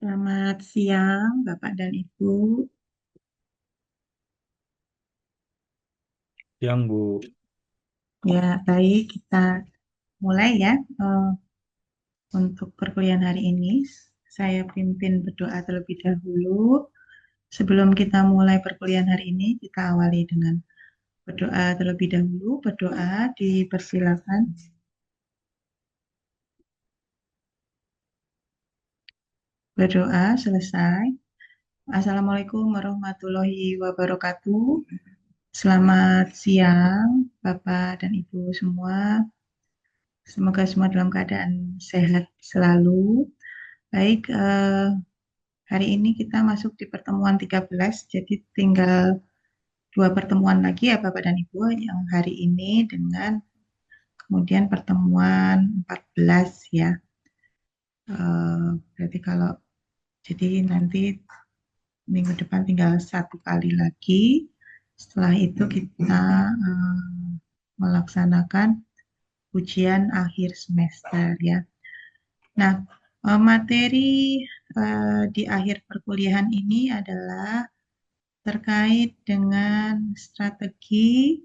Selamat siang, Bapak dan Ibu. Yang Bu, Ya, baik, kita mulai ya. Eh, untuk perkuliahan hari ini, saya pimpin berdoa terlebih dahulu. Sebelum kita mulai perkuliahan hari ini, kita awali dengan berdoa terlebih dahulu. Berdoa dipersilakan. Berdoa selesai. Assalamualaikum warahmatullahi wabarakatuh. Selamat siang, Bapak dan Ibu semua. Semoga semua dalam keadaan sehat selalu. Baik, hari ini kita masuk di pertemuan 13, jadi tinggal dua pertemuan lagi ya Bapak dan Ibu, yang hari ini dengan kemudian pertemuan 14 ya. Berarti kalau jadi nanti minggu depan tinggal satu kali lagi. Setelah itu kita melaksanakan ujian akhir semester ya. Nah, materi di akhir perkuliahan ini adalah terkait dengan strategi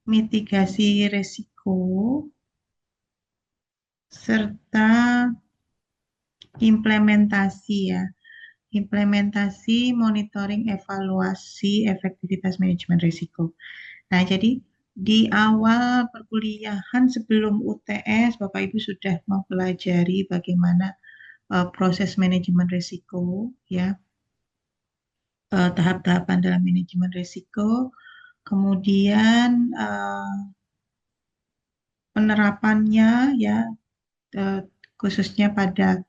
mitigasi risiko serta implementasi ya, implementasi monitoring evaluasi efektivitas manajemen risiko. Nah, jadi di awal perkuliahan sebelum UTS, Bapak Ibu sudah mempelajari bagaimana proses manajemen risiko ya, tahap-tahapan dalam manajemen risiko, kemudian penerapannya ya, eh, khususnya pada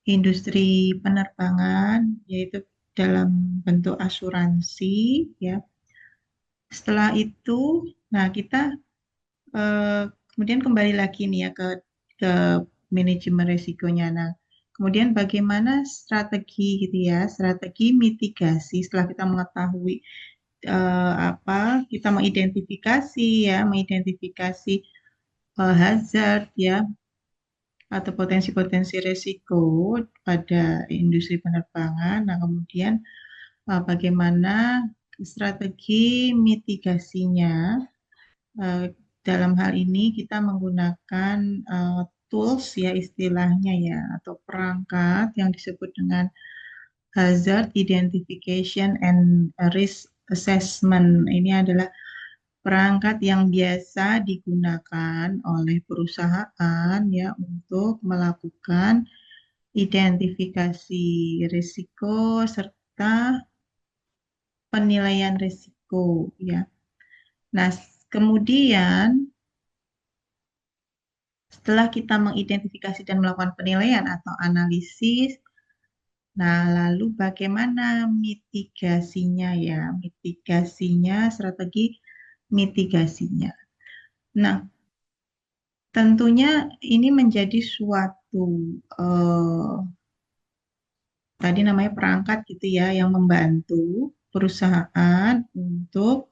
industri penerbangan, yaitu dalam bentuk asuransi ya. Setelah itu, nah kita eh, kemudian kembali lagi nih ya ke manajemen risikonya. Nah, kemudian bagaimana strategi gitu ya, strategi mitigasi setelah kita mengetahui apa kita mengidentifikasi hazard ya atau potensi-potensi risiko pada industri penerbangan. Nah, kemudian bagaimana strategi mitigasinya. Eh, Dalam hal ini kita menggunakan tools ya istilahnya ya atau perangkat yang disebut dengan hazard identification and risk assessment. Ini adalah perangkat yang biasa digunakan oleh perusahaan ya untuk melakukan identifikasi risiko serta penilaian risiko ya. Nah, kemudian setelah kita mengidentifikasi dan melakukan penilaian atau analisis, nah lalu bagaimana mitigasinya ya? Mitigasinya, strategi mitigasinya. Nah, tentunya ini menjadi suatu eh, tadi namanya perangkat gitu ya yang membantu perusahaan untuk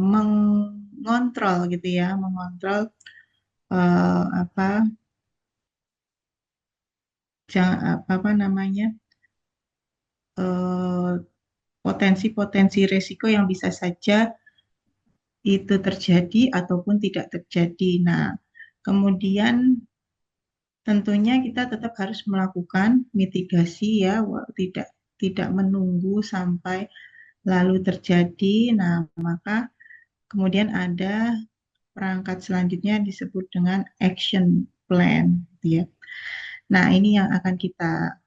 mengontrol gitu ya, mengontrol apa apa namanya eh, potensi-potensi risiko yang bisa saja itu terjadi ataupun tidak terjadi. Nah, kemudian tentunya kita tetap harus melakukan mitigasi ya, tidak tidak menunggu sampai lalu terjadi. Nah, maka kemudian ada perangkat selanjutnya disebut dengan action plan, gitu ya. Nah, ini yang akan kita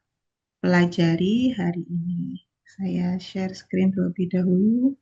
pelajari hari ini. Saya share screen terlebih dahulu.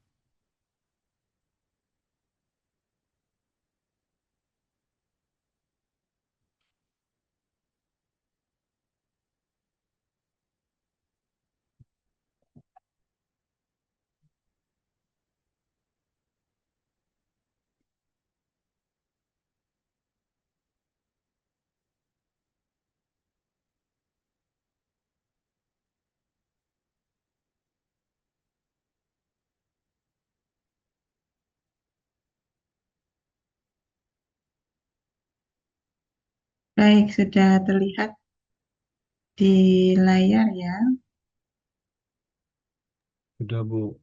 Baik, sudah terlihat. di layar ya. Sudah, Bu.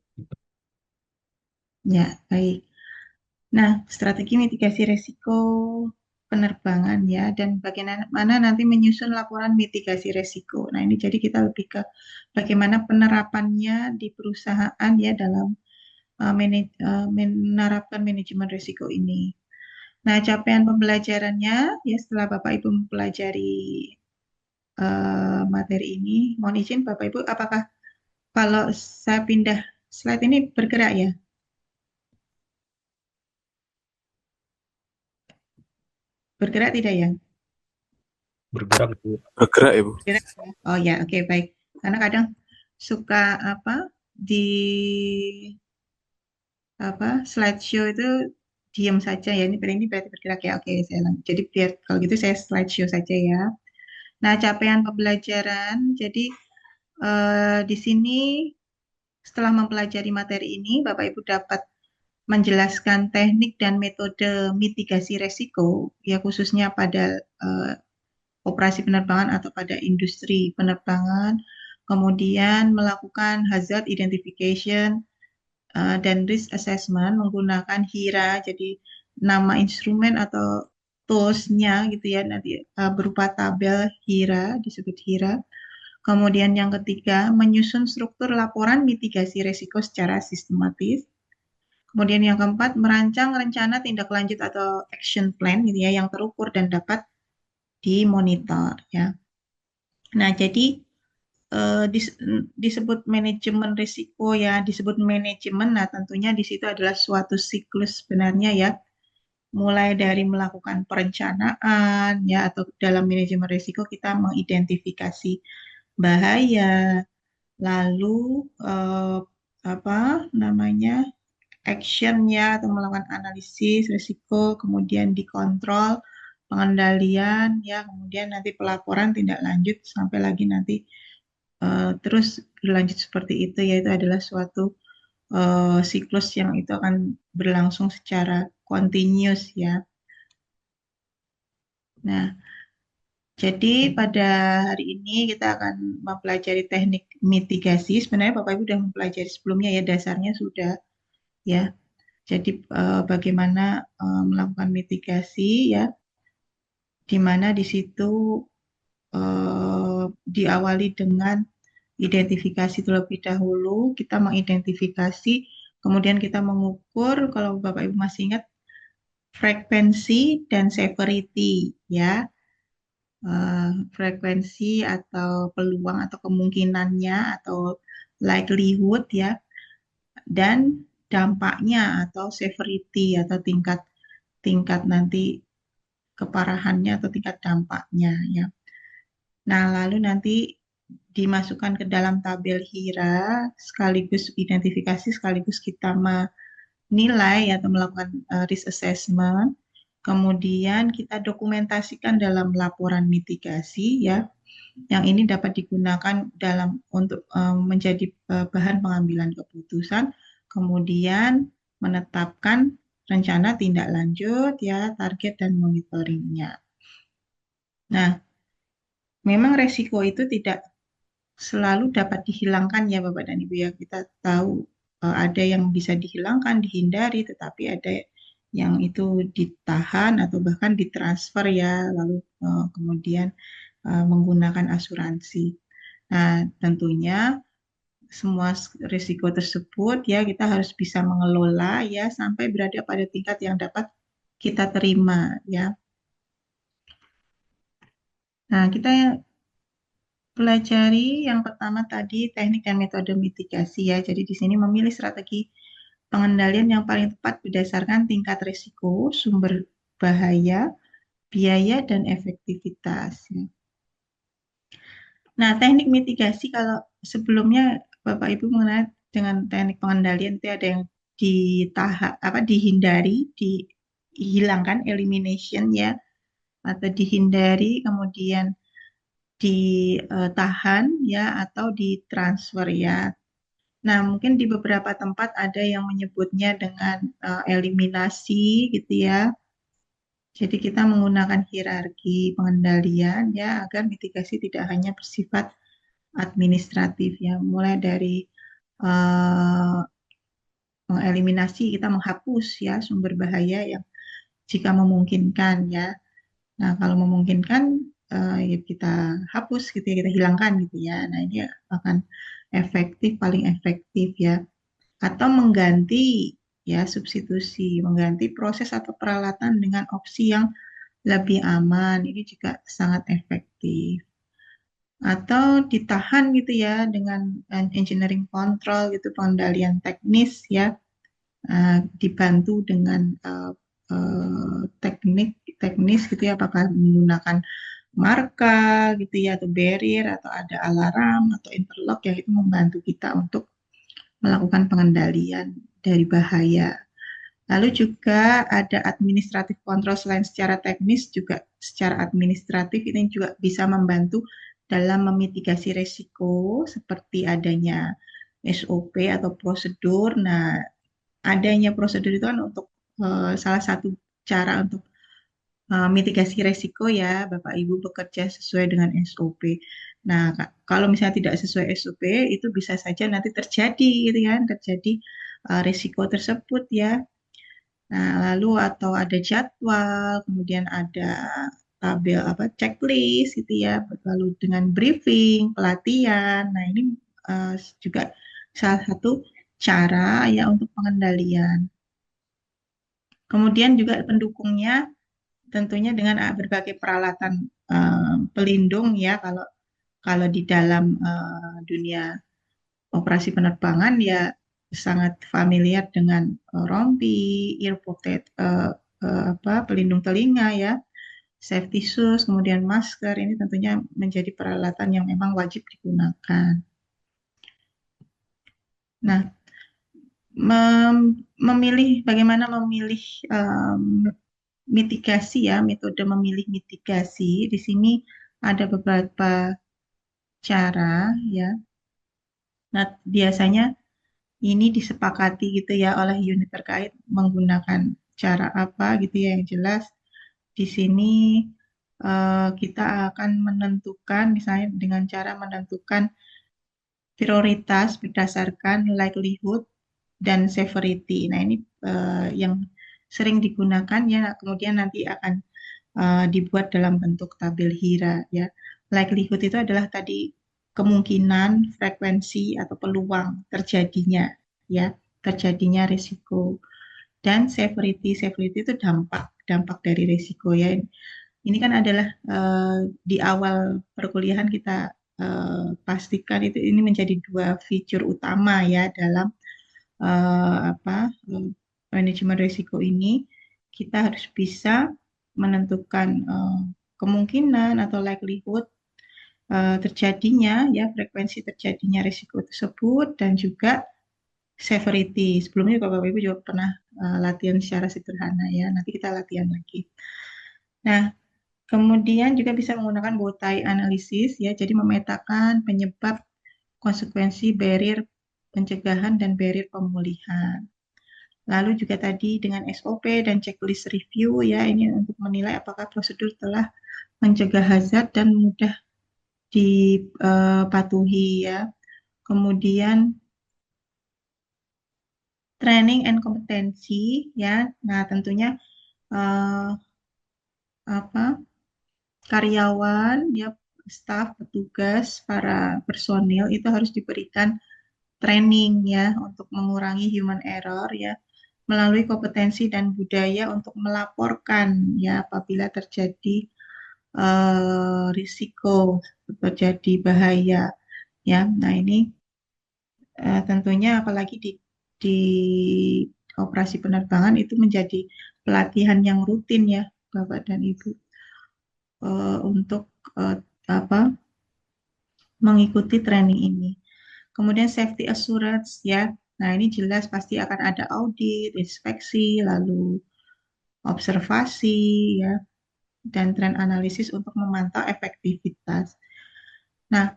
Ya, baik. Nah, strategi mitigasi resiko penerbangan ya, dan bagaimana nanti menyusun laporan mitigasi resiko. Nah, ini jadi kita lebih ke bagaimana penerapannya di perusahaan ya dalam menerapkan manajemen risiko ini. Nah, capaian pembelajarannya ya setelah Bapak Ibu mempelajari materi ini, mohon izin Bapak Ibu, apakah kalau saya pindah slide ini bergerak ya? Bergerak tidak ya? Bergerak, Bu. Bergerak ya Bu. Bergerak ya? Oh ya, oke baik. Karena kadang suka apa di slideshow itu diam saja ya. Ini berarti bergerak ya. Oke, saya lanjut. Jadi biar kalau gitu saya slideshow saja ya. Nah, capaian pembelajaran. Jadi di sini setelah mempelajari materi ini, Bapak Ibu dapat menjelaskan teknik dan metode mitigasi resiko, ya khususnya pada operasi penerbangan atau pada industri penerbangan, kemudian melakukan hazard identification dan risk assessment menggunakan HIRA, jadi nama instrumen atau tools-nya gitu ya, nanti berupa tabel HIRA, disebut HIRA. Kemudian yang ketiga, menyusun struktur laporan mitigasi risiko secara sistematis. Kemudian yang keempat, merancang rencana tindak lanjut atau action plan gitu ya yang terukur dan dapat dimonitor ya. Nah, jadi disebut manajemen risiko ya, disebut manajemen. Nah, tentunya di situ adalah suatu siklus sebenarnya ya, mulai dari melakukan perencanaan ya atau dalam manajemen risiko kita mengidentifikasi bahaya, lalu eh, apa namanya actionnya atau melakukan analisis risiko, kemudian dikontrol pengendalian ya, kemudian nanti pelaporan tindak lanjut sampai lagi nanti terus berlanjut seperti itu, yaitu adalah suatu siklus yang itu akan berlangsung secara continuous ya. Nah, jadi pada hari ini kita akan mempelajari teknik mitigasi. Sebenarnya Bapak Ibu sudah mempelajari sebelumnya ya, dasarnya sudah ya. Jadi bagaimana melakukan mitigasi ya, di mana di situ diawali dengan identifikasi terlebih dahulu. Kita mengidentifikasi, kemudian kita mengukur, kalau Bapak Ibu masih ingat, frekuensi dan severity ya. Frekuensi atau peluang atau kemungkinannya atau likelihood ya, dan dampaknya atau severity atau tingkat tingkat nanti keparahannya atau tingkat dampaknya ya. Nah, lalu nanti dimasukkan ke dalam tabel HIRA sekaligus identifikasi sekaligus kita menilai atau melakukan risk assessment. Kemudian kita dokumentasikan dalam laporan mitigasi ya, yang ini dapat digunakan untuk menjadi bahan pengambilan keputusan, kemudian menetapkan rencana tindak lanjut ya, target dan monitoringnya. Nah, memang resiko itu tidak selalu dapat dihilangkan ya Bapak dan Ibu ya. Kita tahu ada yang bisa dihilangkan, dihindari, tetapi ada yang itu ditahan atau bahkan ditransfer ya, lalu kemudian menggunakan asuransi. Nah, tentunya semua risiko tersebut ya kita harus bisa mengelola ya sampai berada pada tingkat yang dapat kita terima ya. Nah, kita pelajari yang pertama tadi teknik dan metode mitigasi ya. Jadi di sini memilih strategi pengendalian yang paling tepat berdasarkan tingkat risiko, sumber bahaya, biaya, dan efektivitas. Ya. Nah, teknik mitigasi kalau sebelumnya Bapak Ibu mengenai dengan teknik pengendalian itu ada yang dihindari, dihilangkan, elimination ya, atau dihindari, kemudian ditahan ya, atau ditransfer ya. Nah, mungkin di beberapa tempat ada yang menyebutnya dengan eliminasi gitu ya. Jadi kita menggunakan hierarki pengendalian ya agar mitigasi tidak hanya bersifat administratif ya, mulai dari eh, mengeliminasi, kita menghapus ya sumber bahaya yang jika memungkinkan ya. Nah, kalau memungkinkan ya kita hapus gitu ya, kita hilangkan gitu ya. Nah, ini akan efektif, paling efektif ya. Atau mengganti ya, substitusi, mengganti proses atau peralatan dengan opsi yang lebih aman. Ini juga sangat efektif. Atau ditahan gitu ya dengan engineering control gitu, pengendalian teknis ya, dibantu dengan teknik teknis gitu ya, apakah menggunakan marka gitu ya, atau barrier, atau ada alarm atau interlock yang itu membantu kita untuk melakukan pengendalian dari bahaya. Lalu juga ada administratif control, selain secara teknis juga secara administratif ini juga bisa membantu dalam memitigasi resiko seperti adanya SOP atau prosedur. Nah, adanya prosedur itu kan untuk salah satu cara untuk mitigasi resiko ya, Bapak Ibu bekerja sesuai dengan SOP. Nah, kalau misalnya tidak sesuai SOP, itu bisa saja nanti terjadi gitu kan, terjadi resiko tersebut ya. Nah, lalu atau ada jadwal, kemudian ada tabel apa checklist gitu ya, lalu dengan briefing, pelatihan. Nah, ini juga salah satu cara ya untuk pengendalian. Kemudian juga pendukungnya tentunya dengan berbagai peralatan pelindung ya, kalau kalau di dalam dunia operasi penerbangan ya sangat familiar dengan rompi, ear pocket, apa pelindung telinga ya, safety shoes, kemudian masker. Ini tentunya menjadi peralatan yang memang wajib digunakan. Nah, memilih bagaimana memilih em, mitigasi ya, metode memilih mitigasi. Di sini ada beberapa cara ya. Nah, biasanya ini disepakati gitu ya oleh unit terkait menggunakan cara apa gitu ya, yang jelas di sini kita akan menentukan misalnya dengan cara menentukan prioritas berdasarkan likelihood dan severity. Nah, ini yang sering digunakan ya, kemudian nanti akan dibuat dalam bentuk tabel HIRA ya. Likelihood itu adalah tadi kemungkinan, frekuensi atau peluang terjadinya ya, terjadinya risiko. Dan severity, severity itu dampak, dampak dari risiko ya. Ini kan adalah di awal perkuliahan kita pastikan itu ini menjadi dua fitur utama ya dalam apa manajemen risiko ini. Kita harus bisa menentukan kemungkinan atau likelihood terjadinya ya, frekuensi terjadinya risiko tersebut, dan juga severity. Sebelumnya Bapak Ibu juga pernah latihan secara sederhana ya. Nanti kita latihan lagi. Nah, kemudian juga bisa menggunakan bowtie analisis ya, jadi memetakan penyebab, konsekuensi, barrier pencegahan dan barrier pemulihan. Lalu juga tadi dengan SOP dan checklist review ya, ini untuk menilai apakah prosedur telah mencegah hazard dan mudah dipatuhi ya. Kemudian training and kompetensi ya. Nah, tentunya eh, apa karyawan ya, staf, petugas, para personil itu harus diberikan training ya untuk mengurangi human error ya, melalui kompetensi dan budaya untuk melaporkan ya apabila terjadi risiko, terjadi bahaya ya. Nah, ini tentunya apalagi di operasi penerbangan itu menjadi pelatihan yang rutin ya Bapak dan Ibu, untuk eh, apa mengikuti training ini. Kemudian safety assurance ya. Nah, ini jelas pasti akan ada audit, inspeksi, lalu observasi ya, dan trend analisis untuk memantau efektivitas. Nah,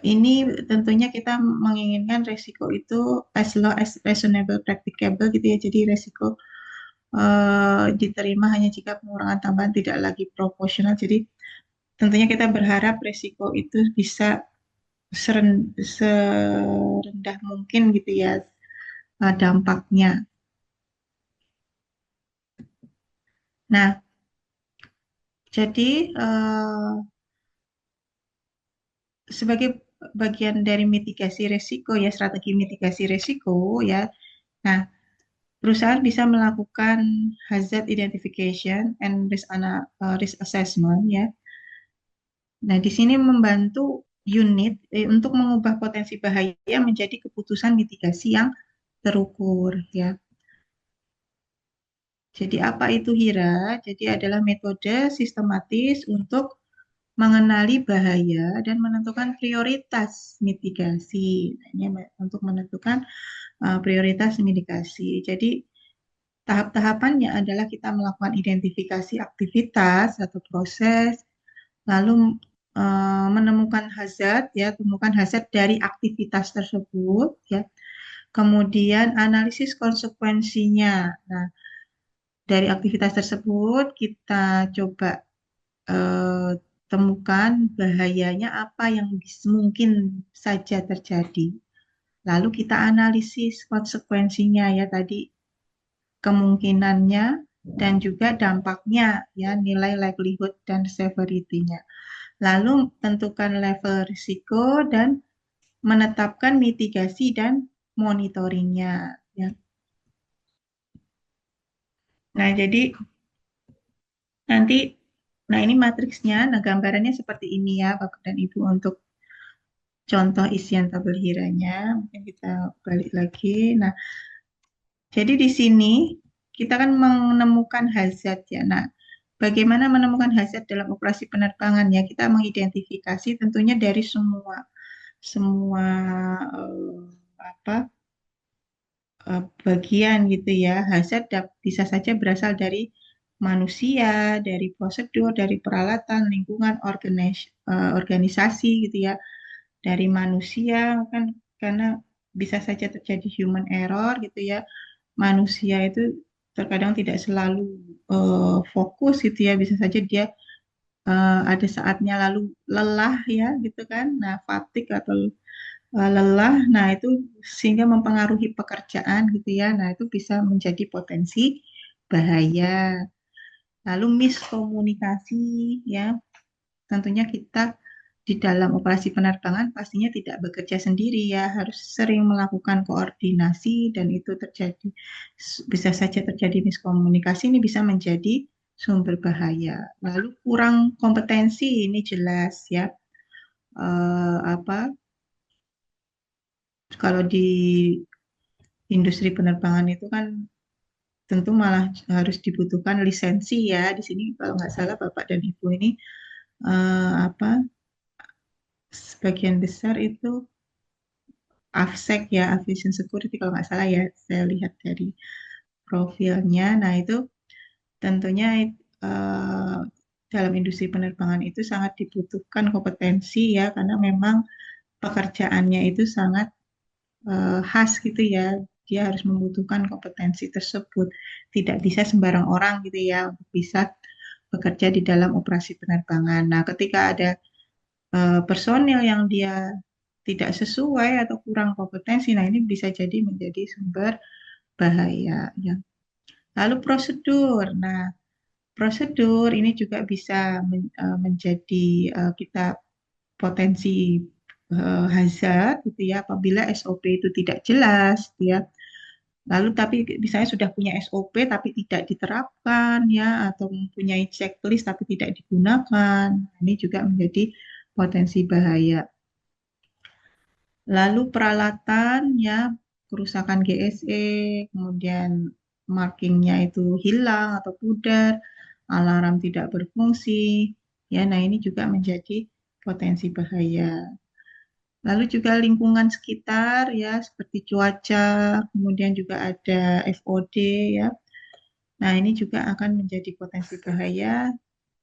ini tentunya kita menginginkan resiko itu as low as reasonable practicable gitu ya. Jadi resiko diterima hanya jika pengurangan tambahan tidak lagi proporsional. Jadi tentunya kita berharap risiko itu bisa serendah mungkin gitu ya, dampaknya. Nah, jadi sebagai bagian dari mitigasi risiko ya, strategi mitigasi risiko ya. Nah, perusahaan bisa melakukan hazard identification and risk assessment ya. Nah, di sini membantu unit untuk mengubah potensi bahaya menjadi keputusan mitigasi yang terukur ya. Jadi apa itu HIRA? Jadi adalah metode sistematis untuk mengenali bahaya dan menentukan prioritas mitigasi. Nah, ini untuk menentukan prioritas mitigasi. Jadi tahap-tahapannya adalah kita melakukan identifikasi aktivitas atau proses, lalu menemukan hazard ya, temukan hazard dari aktivitas tersebut ya. Kemudian analisis konsekuensinya. Nah, dari aktivitas tersebut kita coba eh, temukan bahayanya apa yang mungkin saja terjadi. Lalu kita analisis konsekuensinya ya tadi, kemungkinannya dan juga dampaknya ya, nilai likelihood dan severity-nya. Lalu tentukan level risiko dan menetapkan mitigasi dan monitoringnya ya. Nah, jadi nanti, nah ini matriksnya, nah gambarannya seperti ini ya Bapak dan Ibu untuk contoh isian tabel hiranya. Mungkin kita balik lagi. Nah, jadi di sini kita kan menemukan hazard ya. Nah, bagaimana menemukan hazard dalam operasi penerbangan ya? Kita mengidentifikasi tentunya dari semua semua eh, apa bagian gitu ya. Hazard bisa saja berasal dari manusia, dari prosedur, dari peralatan, lingkungan, organisasi gitu ya. Dari manusia kan, karena bisa saja terjadi human error gitu ya. Manusia itu terkadang tidak selalu fokus gitu ya. Bisa saja dia ada saatnya lalu lelah ya gitu kan. Nah, fatigue atau lelah, nah itu sehingga mempengaruhi pekerjaan gitu ya. Nah, itu bisa menjadi potensi bahaya. Lalu miskomunikasi ya, tentunya kita di dalam operasi penerbangan pastinya tidak bekerja sendiri ya, harus sering melakukan koordinasi dan itu terjadi, bisa saja terjadi miskomunikasi, ini bisa menjadi sumber bahaya. Lalu kurang kompetensi ini jelas ya. Apa kalau di industri penerbangan itu kan tentu malah harus dibutuhkan lisensi ya. Di sini kalau nggak salah Bapak dan Ibu ini apa sebagian besar itu AFSEC ya, Aviation Security kalau nggak salah ya. Saya lihat dari profilnya. Nah itu tentunya eh, dalam industri penerbangan itu sangat dibutuhkan kompetensi ya, karena memang pekerjaannya itu sangat khas gitu ya. Dia harus membutuhkan kompetensi tersebut. Tidak bisa sembarang orang gitu ya untuk bisa bekerja di dalam operasi penerbangan. Nah, ketika ada personil yang dia tidak sesuai atau kurang kompetensi, nah ini bisa jadi menjadi sumber bahaya ya. Lalu prosedur. Nah, prosedur ini juga bisa menjadi kita potensi hazard gitu ya apabila SOP itu tidak jelas gitu ya. Lalu tapi misalnya sudah punya SOP tapi tidak diterapkan ya, atau mempunyai checklist tapi tidak digunakan. Ini juga menjadi potensi bahaya. Lalu peralatan ya, kerusakan GSE, kemudian markingnya itu hilang atau pudar, alarm tidak berfungsi. Ya, nah ini juga menjadi potensi bahaya. Lalu juga lingkungan sekitar ya, seperti cuaca, kemudian juga ada FOD ya. Nah, ini juga akan menjadi potensi bahaya,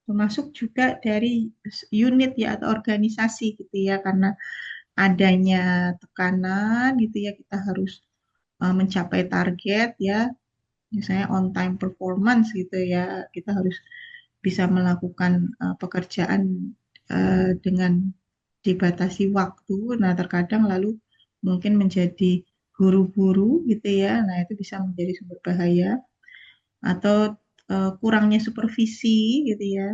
termasuk juga dari unit ya atau organisasi gitu ya, karena adanya tekanan gitu ya, kita harus mencapai target ya. misalnya on time performance gitu ya, kita harus bisa melakukan pekerjaan dengan dibatasi waktu. Nah, terkadang lalu mungkin menjadi buru-buru gitu ya. Nah, itu bisa menjadi sumber bahaya atau kurangnya supervisi gitu ya.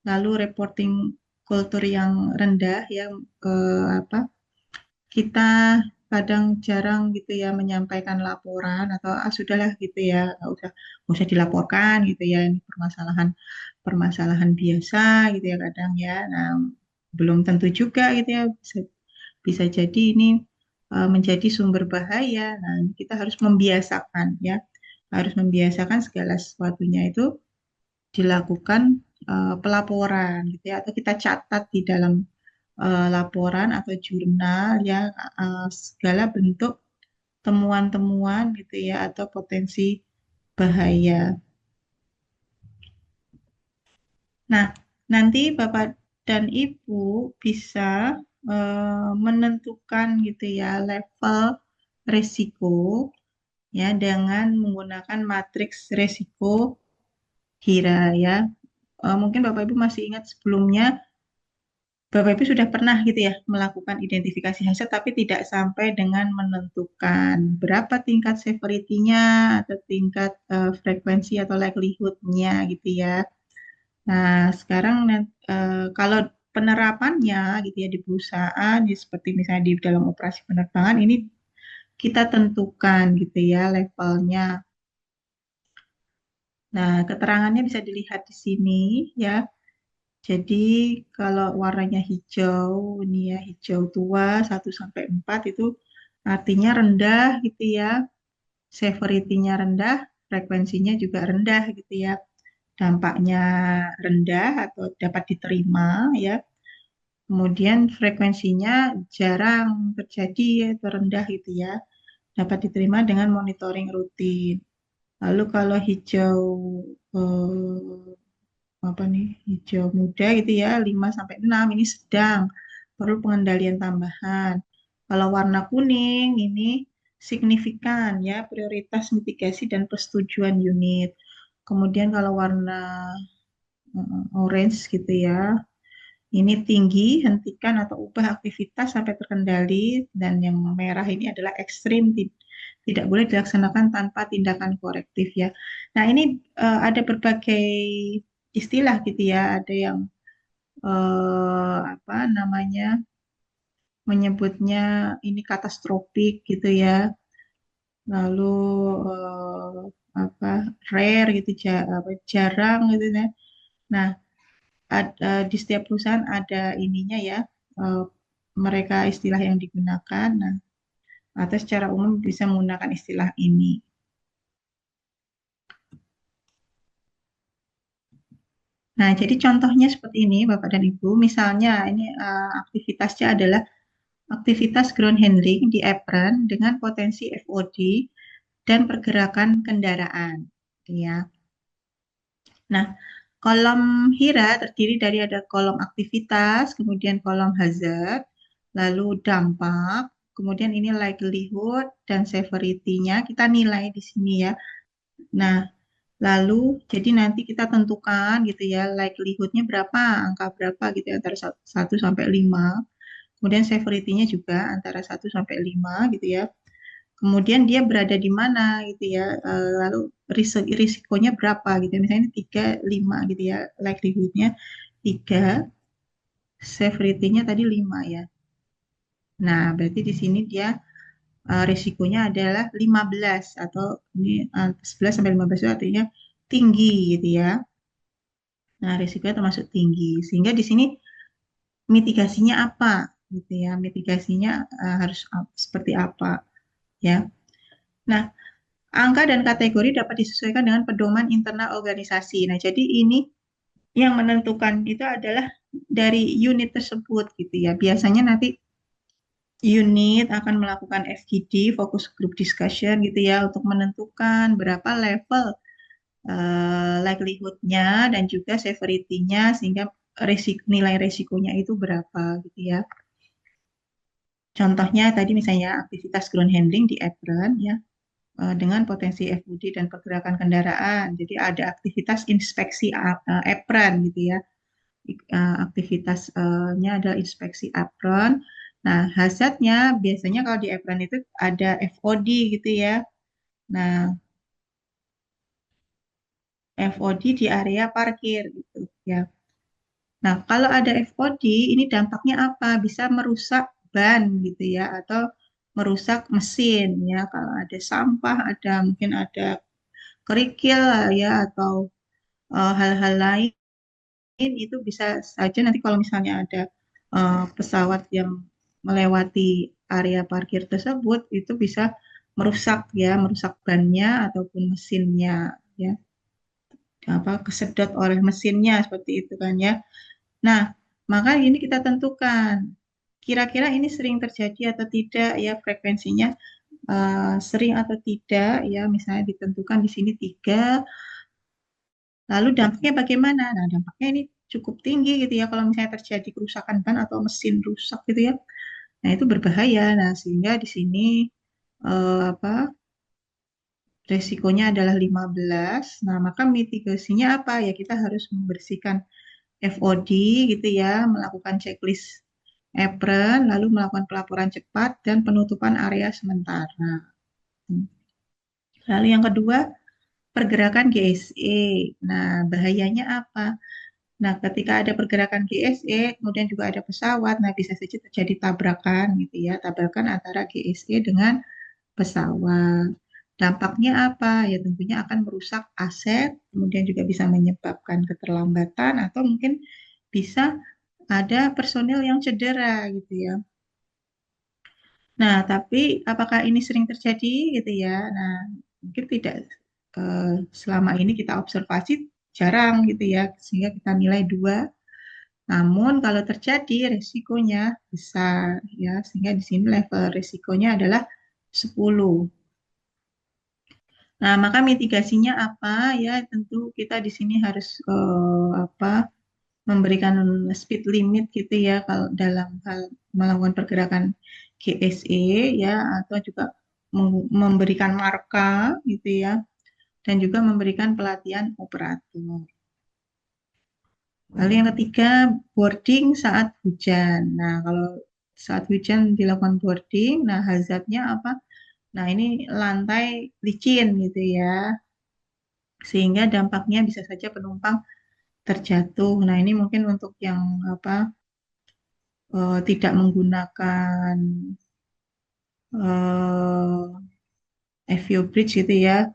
Lalu reporting kultur yang rendah yang apa kita kadang jarang gitu ya menyampaikan laporan atau sudahlah gitu ya nggak usah dilaporkan gitu ya ini permasalahan permasalahan biasa gitu ya kadang ya. Nah, belum tentu juga gitu ya bisa jadi ini menjadi sumber bahaya. Nah, kita harus membiasakan ya, harus membiasakan segala sesuatunya itu dilakukan pelaporan gitu ya, atau kita catat di dalam laporan atau jurnal ya segala bentuk temuan-temuan gitu ya atau potensi bahaya. Nah, nanti Bapak dan Ibu bisa menentukan gitu ya level risiko ya dengan menggunakan matriks risiko HIRA ya. Mungkin Bapak Ibu masih ingat sebelumnya Bapak Ibu sudah pernah gitu ya melakukan identifikasi hazard tapi tidak sampai dengan menentukan berapa tingkat severity-nya atau tingkat frekuensi atau likelihood-nya gitu ya. Nah, sekarang kalau penerapannya gitu ya di perusahaan ya seperti misalnya di dalam operasi penerbangan ini kita tentukan gitu ya levelnya. Nah, keterangannya bisa dilihat di sini ya. Jadi kalau warnanya hijau ini ya, hijau tua 1 sampai 4 itu artinya rendah gitu ya. Severity-nya rendah, frekuensinya juga rendah gitu ya. Dampaknya rendah atau dapat diterima ya. Kemudian frekuensinya jarang terjadi atau rendah gitu ya. Dapat diterima dengan monitoring rutin. Lalu kalau hijau apa nih hijau muda gitu ya 5 sampai 6 ini sedang perlu pengendalian tambahan. Kalau warna kuning ini signifikan ya prioritas mitigasi dan persetujuan unit. Kemudian kalau warna orange gitu ya ini tinggi, hentikan atau ubah aktivitas sampai terkendali dan yang merah ini adalah ekstrim tidak boleh dilaksanakan tanpa tindakan korektif ya. Nah, ini ada berbagai istilah gitu ya. Ada yang apa namanya menyebutnya ini katastrofik gitu ya. Lalu apa rare gitu jarang gitu ya. Nah, di setiap perusahaan ada ininya ya. eh, Mereka istilah yang digunakan. Nah, atau secara umum bisa menggunakan istilah ini. Nah, jadi contohnya seperti ini, Bapak dan Ibu. Misalnya, ini aktivitasnya adalah aktivitas ground handling di apron dengan potensi FOD dan pergerakan kendaraan. Ya. Nah, kolom HIRA terdiri dari ada kolom aktivitas, kemudian kolom hazard, lalu dampak, kemudian ini likelihood dan severity-nya kita nilai di sini ya. Nah, lalu jadi nanti kita tentukan gitu ya likelihood-nya berapa, angka berapa gitu ya, antara 1 sampai 5. Kemudian severity-nya juga antara 1 sampai 5 gitu ya. Kemudian dia berada di mana gitu ya. Lalu risikonya berapa gitu ya. Misalnya 3, 5 gitu ya. Likelihood-nya 3, severity-nya tadi 5 ya. Nah, berarti di sini dia risikonya adalah 15 atau ini 11 sampai 15 itu artinya tinggi gitu ya. Nah, risikonya termasuk tinggi. Sehingga di sini mitigasinya apa gitu ya. Mitigasinya harus seperti apa ya. Nah, angka dan kategori dapat disesuaikan dengan pedoman internal organisasi. Nah, jadi ini yang menentukan itu adalah dari unit tersebut gitu ya. Biasanya nanti unit akan melakukan FGD, focus group discussion gitu ya, untuk menentukan berapa level likelihood-nya dan juga severity-nya sehingga nilai resikonya itu berapa gitu ya. Contohnya tadi misalnya aktivitas ground handling di apron ya. dengan potensi FUD dan pergerakan kendaraan. Jadi ada aktivitas inspeksi apron gitu ya. Aktivitasnya adalah inspeksi apron. Nah, hazardnya biasanya kalau di apron itu ada FOD gitu ya. Nah, FOD di area parkir gitu ya. Nah, kalau ada FOD ini dampaknya apa? Bisa merusak ban gitu ya atau merusak mesin ya. Kalau ada sampah, ada mungkin ada kerikil ya atau hal-hal lain itu bisa saja nanti kalau misalnya ada pesawat yang melewati area parkir tersebut itu bisa merusak ya, merusak bannya ataupun mesinnya ya, apa kesedot oleh mesinnya seperti itu kan ya. Nah, maka ini kita tentukan kira-kira ini sering terjadi atau tidak ya frekuensinya sering atau tidak ya misalnya ditentukan di sini 3. Lalu dampaknya bagaimana? Nah, dampaknya ini cukup tinggi gitu ya kalau misalnya terjadi kerusakan ban atau mesin rusak gitu ya. Nah, itu berbahaya. Nah, sehingga di sini apa resikonya adalah 15. Nah, maka mitigasinya apa? Ya kita harus membersihkan FOD gitu ya, melakukan checklist apron, lalu melakukan pelaporan cepat dan penutupan area sementara. Lalu yang kedua, pergerakan GSE. Nah, bahayanya apa? Nah, ketika ada pergerakan GSE, kemudian juga ada pesawat, nah bisa saja terjadi tabrakan gitu ya, tabrakan antara GSE dengan pesawat. Dampaknya apa? Ya tentunya akan merusak aset, kemudian juga bisa menyebabkan keterlambatan atau mungkin bisa ada personil yang cedera gitu ya. Nah, tapi apakah ini sering terjadi gitu ya? Nah, mungkin tidak eh, selama ini kita observasi jarang gitu ya, sehingga kita nilai 2. Namun kalau terjadi resikonya besar ya, sehingga di sini level resikonya adalah 10. Nah, maka mitigasinya apa? Ya, tentu kita di sini harus apa? Memberikan speed limit gitu ya kalau dalam hal melakukan pergerakan GSE ya atau juga memberikan marka gitu ya dan juga memberikan pelatihan operator. Lalu yang ketiga, boarding saat hujan. Nah, kalau saat hujan dilakukan boarding, nah hazardnya apa? Nah, ini lantai licin gitu ya, sehingga dampaknya bisa saja penumpang terjatuh. Nah, ini mungkin untuk yang apa tidak menggunakan FU bridge gitu ya.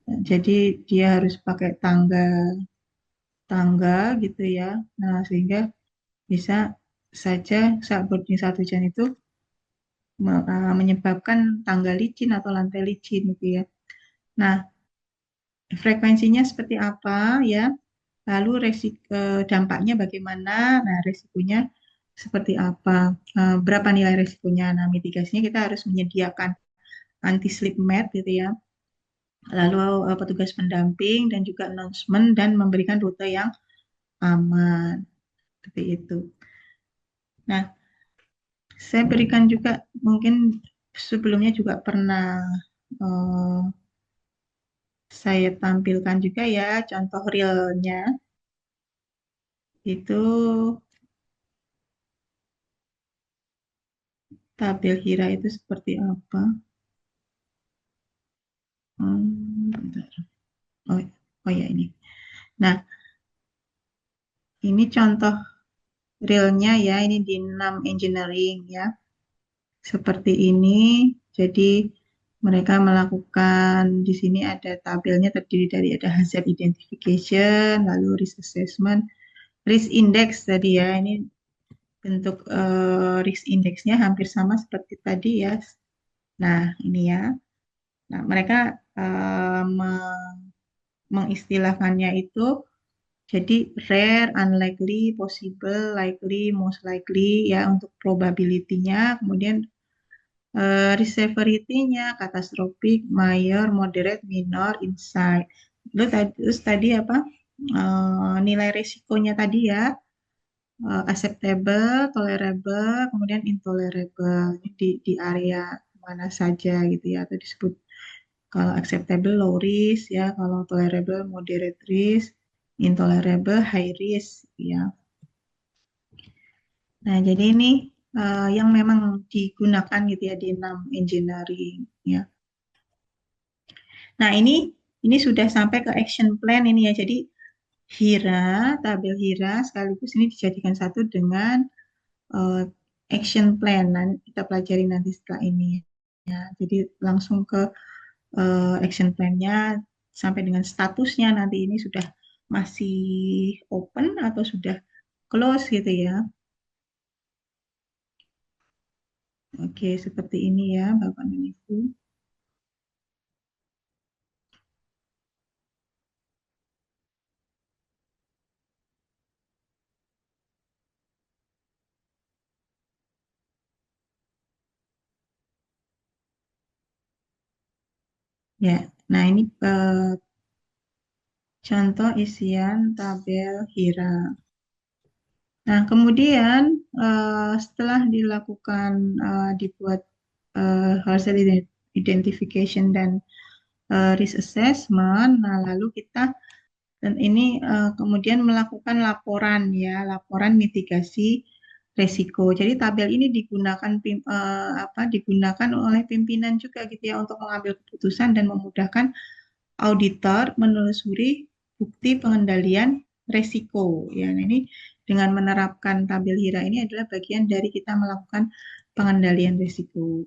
Jadi dia harus pakai tangga tangga gitu ya. Nah, sehingga bisa saja saat boarding saat hujan itu menyebabkan tangga licin atau lantai licin gitu ya. Nah, frekuensinya seperti apa ya? Lalu dampaknya bagaimana? Nah, resikonya seperti apa? Berapa nilai resikonya? Nah, mitigasinya kita harus menyediakan anti slip mat gitu ya. Lalu petugas pendamping dan juga announcement dan memberikan rute yang aman. Seperti itu. Nah, saya berikan juga mungkin sebelumnya juga pernah eh, saya tampilkan juga ya contoh realnya itu tabel Hira itu seperti apa. Bentar. Oh, oh ya ini. Nah, ini contoh realnya ya, ini di 6 engineering ya. Seperti ini. Jadi mereka melakukan di sini ada tabelnya terdiri dari ada hazard identification, lalu risk assessment, risk index tadi ya. Ini bentuk risk indexnya hampir sama seperti tadi ya. Nah, ini ya. Nah, mereka mengistilahkannya itu jadi rare, unlikely, possible, likely, most likely ya untuk probability-nya. Kemudian severity-nya, catastrophic, minor, moderate, minor, insight. Terus tadi apa? Nilai risikonya tadi ya, acceptable, tolerable, kemudian intolerable. Ini di area mana saja gitu ya, atau disebut Kalau acceptable low risk ya, kalau tolerable moderate risk, intolerable high risk ya. Nah, jadi ini yang memang digunakan gitu ya di 6 engineering ya. Nah, ini sudah sampai ke action plan ini ya. Jadi HIRA, tabel HIRA sekaligus ini dijadikan satu dengan eh, action plan. Nah, kita pelajari nanti setelah ini ya. Jadi langsung ke action plan-nya sampai dengan statusnya nanti ini sudah masih open atau sudah close gitu ya. Oke, seperti ini ya, Bapak dan Ibu. Ya, nah ini contoh isian tabel HIRA. Nah, kemudian setelah dilakukan dibuat hasil identification dan risk assessment, nah lalu kita dan ini kemudian melakukan laporan ya, laporan mitigasi resiko. Jadi tabel ini digunakan oleh pimpinan juga gitu ya untuk mengambil keputusan dan memudahkan auditor menelusuri bukti pengendalian resiko. Ya, nah ini dengan menerapkan tabel HIRA ini adalah bagian dari kita melakukan pengendalian resiko.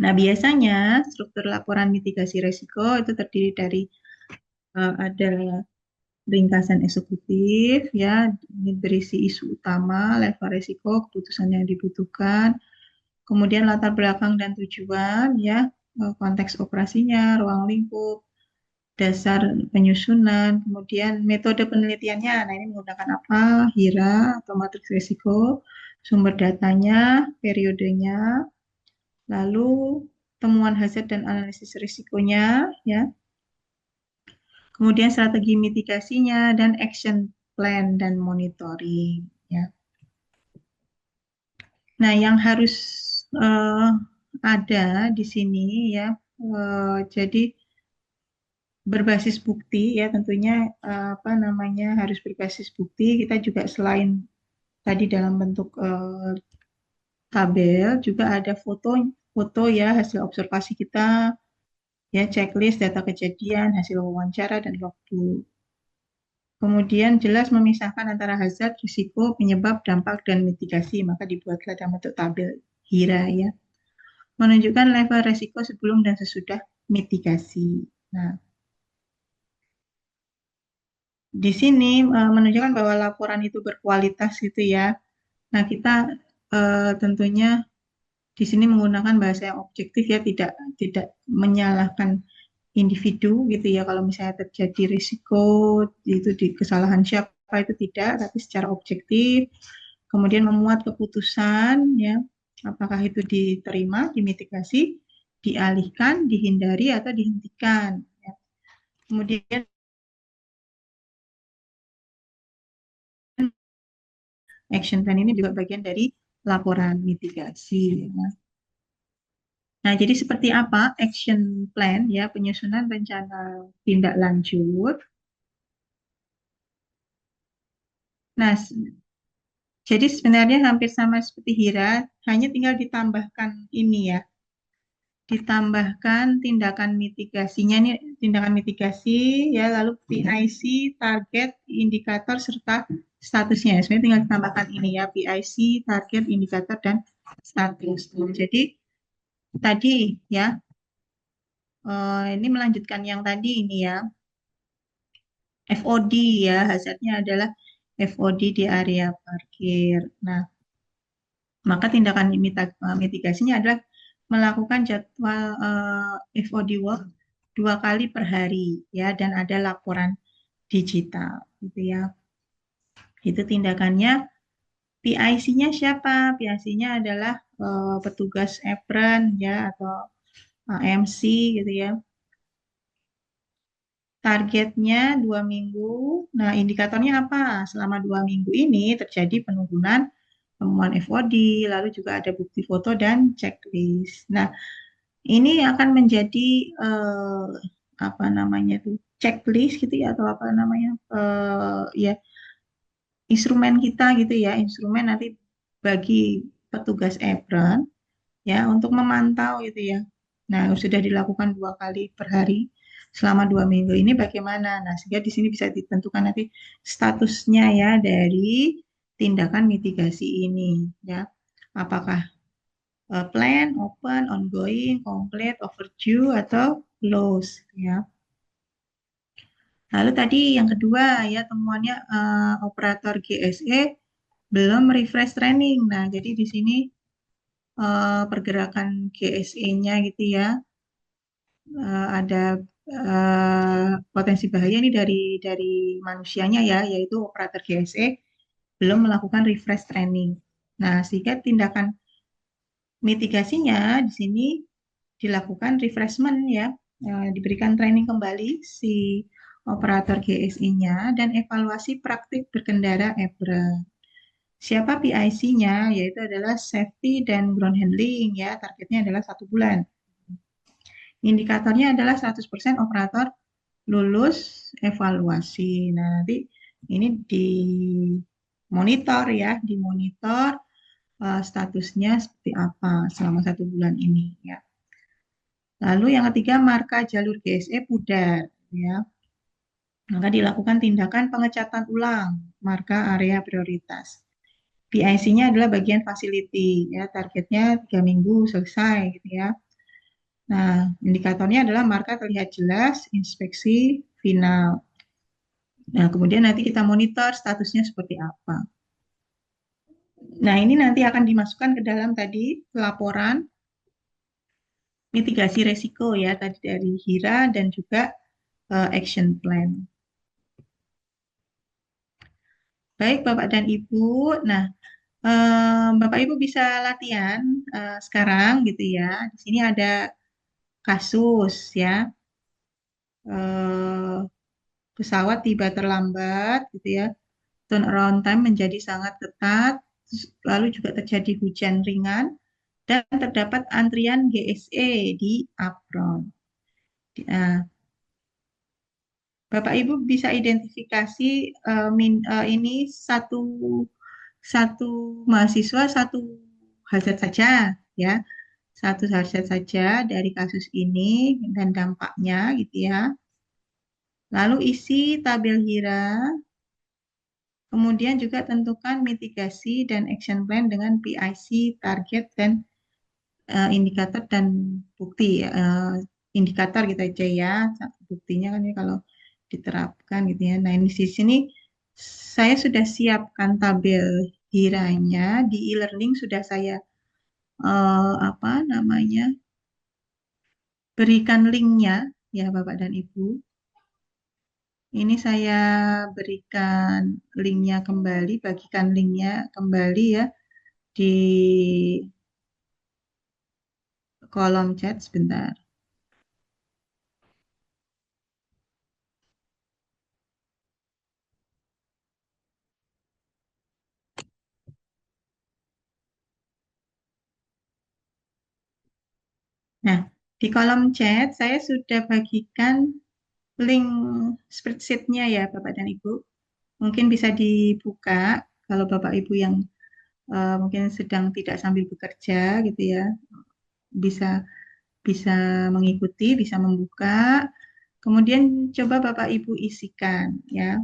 Nah, biasanya struktur laporan mitigasi resiko itu terdiri dari ada ringkasan eksekutif ya, ini berisi isu utama, level resiko, keputusan yang dibutuhkan, kemudian latar belakang dan tujuan ya, konteks operasinya, ruang lingkup, dasar penyusunan, kemudian metode penelitiannya. Nah, ini menggunakan apa? HIRA atau matriks risiko, sumber datanya, periodenya, lalu temuan hasil dan analisis risikonya, ya. Kemudian strategi mitigasinya dan action plan dan monitoring, ya. Nah, yang harus eh, ada di sini ya, jadi berbasis bukti ya tentunya apa namanya harus berbasis bukti. Kita juga selain tadi dalam bentuk tabel juga ada foto foto ya hasil observasi kita ya checklist data kejadian hasil wawancara dan logbook. Kemudian jelas memisahkan antara hazard, risiko, penyebab, dampak, dan mitigasi. Maka dibuatlah dalam bentuk tabel HIRA ya. Menunjukkan level risiko sebelum dan sesudah mitigasi. Nah, di sini menunjukkan bahwa laporan itu berkualitas gitu ya. Nah, kita tentunya di sini menggunakan bahasa yang objektif ya, tidak menyalahkan individu gitu ya. Kalau misalnya terjadi risiko itu di kesalahan siapa itu tidak, tapi secara objektif. Kemudian memuat keputusan ya, apakah itu diterima, dimitigasi, dialihkan, dihindari atau dihentikan. Ya. Kemudian action plan ini juga bagian dari laporan mitigasi. Ya. Nah, jadi seperti apa action plan ya, penyusunan rencana tindak lanjut. Nah, jadi sebenarnya hampir sama seperti HIRA, hanya tinggal ditambahkan ini ya, ditambahkan tindakan mitigasinya ini tindakan mitigasi ya, lalu PIC, target, indikator serta statusnya. Sebenarnya tinggal ditambahkan ini ya, PIC, target, indikator dan status. Jadi tadi ya, ini melanjutkan yang tadi ini ya. FOD ya, hasilnya adalah FOD di area parkir. Nah, maka tindakan mitigasinya adalah melakukan jadwal FOD work 2 kali per hari ya, dan ada laporan digital gitu ya. Itu tindakannya. PIC-nya siapa? PIC-nya adalah petugas apron ya atau AMC gitu ya. Targetnya 2 minggu. Nah, indikatornya apa? Selama 2 minggu ini terjadi penurunan temuan FOD, lalu juga ada bukti foto dan checklist. Nah, Ini akan menjadi apa namanya tuh checklist gitu ya atau apa namanya ya instrumen kita gitu ya, instrumen nanti bagi petugas apron ya untuk memantau gitu ya. Nah, sudah dilakukan 2 kali per hari selama 2 minggu ini bagaimana? Nah, sehingga di sini bisa ditentukan nanti statusnya ya dari tindakan mitigasi ini ya. Apakah plan, open, ongoing, complete, overdue atau close ya. Lalu tadi yang kedua ya temuannya operator GSE belum refresh training. Nah, jadi di sini pergerakan GSE-nya gitu ya, ada potensi bahaya ini dari manusianya ya, yaitu operator GSE belum melakukan refresh training. Nah, sehingga tindakan mitigasinya di sini dilakukan refreshment ya, diberikan training kembali si operator GSE-nya dan evaluasi praktik berkendara EBRA. Siapa PIC-nya? Yaitu adalah safety dan ground handling ya, targetnya adalah 1 bulan. Indikatornya adalah 100% operator lulus evaluasi. Nah, nanti ini dimonitor ya, dimonitor statusnya seperti apa selama 1 bulan ini ya. Lalu yang ketiga marka jalur GSE pudar ya. Maka dilakukan tindakan pengecatan ulang marka area prioritas. PIC-nya adalah bagian facility ya, targetnya 3 minggu selesai gitu ya. Nah, indikatornya adalah marka terlihat jelas, inspeksi final. Nah, kemudian nanti kita monitor statusnya seperti apa. Nah, ini nanti akan dimasukkan ke dalam tadi laporan mitigasi resiko ya, tadi dari HIRA dan juga action plan. Baik, Bapak dan Ibu. Nah, Bapak Ibu bisa latihan sekarang gitu ya. Di sini ada kasus ya. Eh, pesawat tiba terlambat gitu ya. Turnaround time menjadi sangat ketat. Lalu juga terjadi hujan ringan dan terdapat antrian GSE di apron. Nah, Bapak Ibu bisa identifikasi ini satu satu mahasiswa satu hazard saja ya. Satu hazard saja dari kasus ini dan dampaknya gitu ya. Lalu isi tabel HIRA, kemudian juga tentukan mitigasi dan action plan dengan PIC, target, dan indikator dan bukti. Indikator gitu aja ya. Buktinya kan ini kalau diterapkan gitu ya. Nah, ini di sini saya sudah siapkan tabel HIRA-nya di e-learning sudah saya apa namanya? Berikan linknya ya Bapak dan Ibu. Ini saya berikan linknya kembali, bagikan linknya kembali ya di kolom chat sebentar. Nah, di kolom chat saya sudah bagikan link spreadsheet-nya ya Bapak dan Ibu. Mungkin bisa dibuka kalau Bapak Ibu yang mungkin sedang tidak sambil bekerja gitu ya, bisa bisa mengikuti, bisa membuka. Kemudian coba Bapak Ibu isikan ya.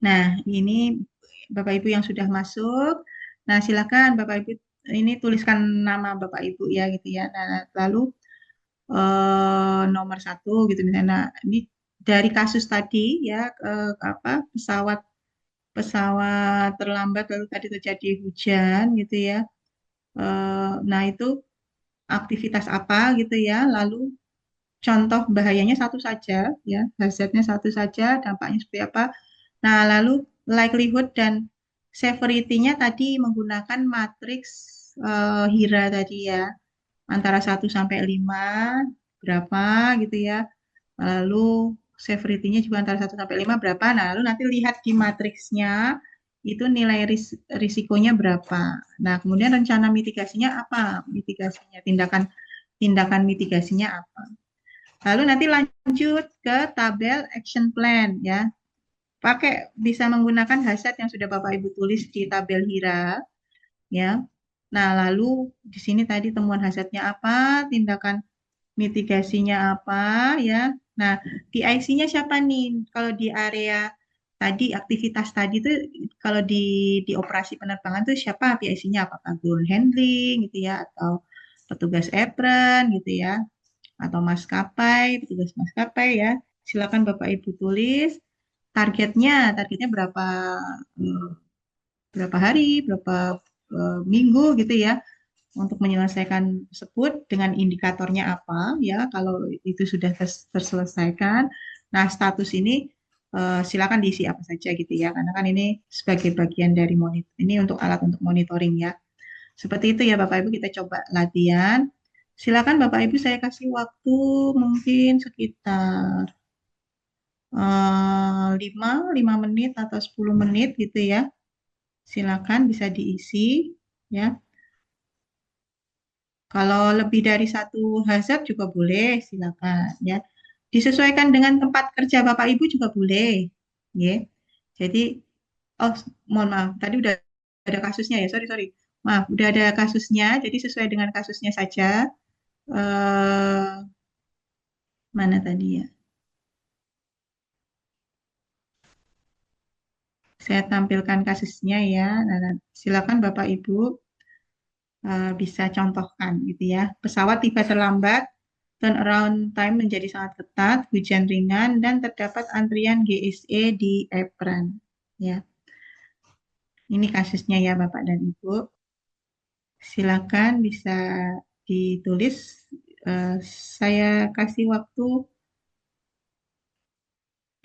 Nah, ini Bapak Ibu yang sudah masuk. Nah, silakan Bapak Ibu ini tuliskan nama Bapak Ibu ya gitu ya. Nah, lalu nomor 1 gitu misalnya. Nah, ini dari kasus tadi ya apa pesawat pesawat terlambat lalu tadi terjadi hujan gitu ya. Nah, itu aktivitas apa gitu ya. Lalu contoh bahayanya satu saja ya, hazardnya satu saja, dampaknya seperti apa. Nah, lalu likelihood dan severity-nya tadi menggunakan matriks HIRA tadi ya, antara 1 sampai 5 berapa gitu ya. Lalu severity-nya juga antara 1 sampai 5 berapa. Nah, lalu nanti lihat di matriksnya itu nilai risikonya berapa. Nah, kemudian rencana mitigasinya apa? Mitigasinya, tindakan tindakan mitigasinya apa? Lalu nanti lanjut ke tabel action plan ya. Pakai bisa menggunakan hazard yang sudah Bapak Ibu tulis di tabel HIRA ya. Nah, lalu di sini tadi temuan hazardnya apa, tindakan mitigasinya apa ya. Nah, PIC-nya siapa nih? Kalau di area tadi aktivitas tadi tuh kalau di operasi penerbangan tuh siapa PIC-nya? Apakah ground handling gitu ya atau petugas apron gitu ya atau maskapai, petugas maskapai ya. Silakan Bapak Ibu tulis targetnya berapa eh, berapa hari, berapa minggu gitu ya untuk menyelesaikan tersebut dengan indikatornya apa ya kalau itu sudah terselesaikan. Nah, status ini silakan diisi apa saja gitu ya karena kan ini sebagai bagian dari monitor ini untuk alat untuk monitoring ya. Seperti itu ya Bapak Ibu kita coba latihan. Silakan Bapak Ibu saya kasih waktu mungkin sekitar 5 menit atau 10 menit gitu ya. Silakan bisa diisi ya. Kalau lebih dari satu hazard juga boleh, silakan ya. Disesuaikan dengan tempat kerja Bapak Ibu juga boleh, ya. Jadi, oh mohon maaf, tadi udah ada kasusnya ya, sorry sorry. Maaf, udah ada kasusnya, jadi sesuai dengan kasusnya saja. Eh, mana tadi ya? Saya tampilkan kasusnya ya. Nah, silakan Bapak Ibu bisa contohkan gitu ya. Pesawat tiba terlambat, turnaround time menjadi sangat ketat, hujan ringan, dan terdapat antrian GSE di apron. Ya, ini kasusnya ya Bapak dan Ibu. Silakan bisa ditulis. Eh, saya kasih waktu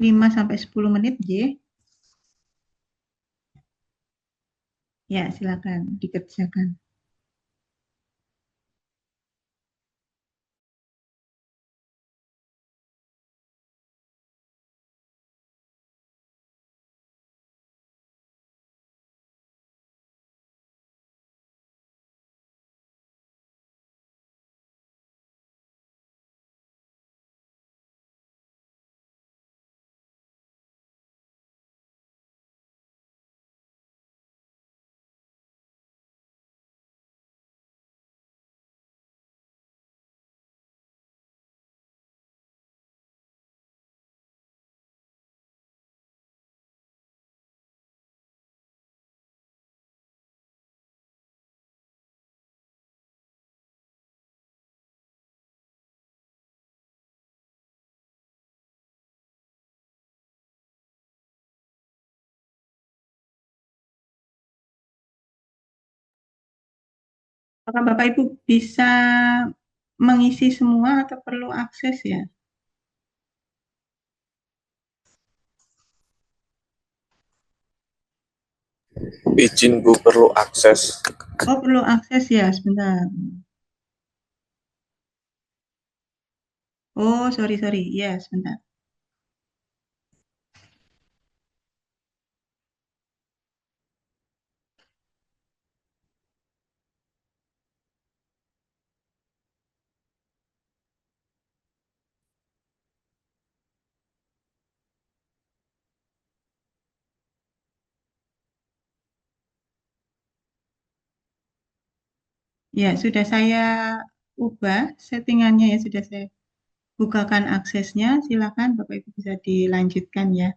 5 sampai 10 menit, J. Ya, silakan dikerjakan. Apakah Bapak Ibu bisa mengisi semua atau perlu akses ya? Izin Bu, perlu akses. Oh, perlu akses ya, sebentar. Oh, sorry, sorry. Ya, sebentar. Ya, sudah saya ubah settingannya ya, sudah saya bukakan aksesnya. Silakan Bapak Ibu bisa dilanjutkan ya.